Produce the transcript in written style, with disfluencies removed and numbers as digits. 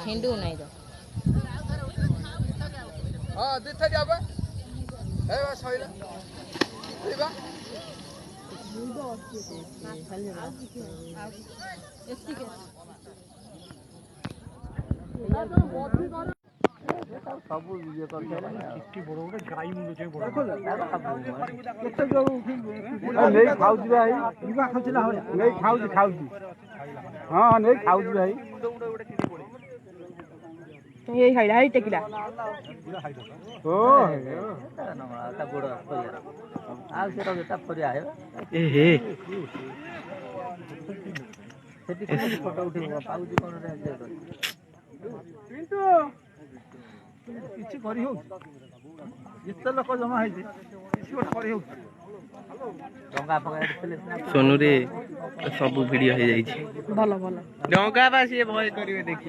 हिंदू नहीं तो हां दिथा जाबा हे बा सइला दिबा सब ये कर कितनी बड़ बड़ गाय मुंडे जे बड़ केते जो नहीं खाउजी भाई इबा खचला हो नहीं खाउजी हां नहीं खाउजी भाई ये हाइड हाइट टेकिला ओ ता गोड़ आ से रो ता पर आए ए हे सेठी फोटो उठेबो पाउजी कोन रे जे कर पिंटू किछि करी हो एते लोक जमा है जे किछि गोट करी हो डंगा पका देले सोनू रे सब वीडियो हो जाई छी भलो भलो डंगा बा से भय करिवे देखी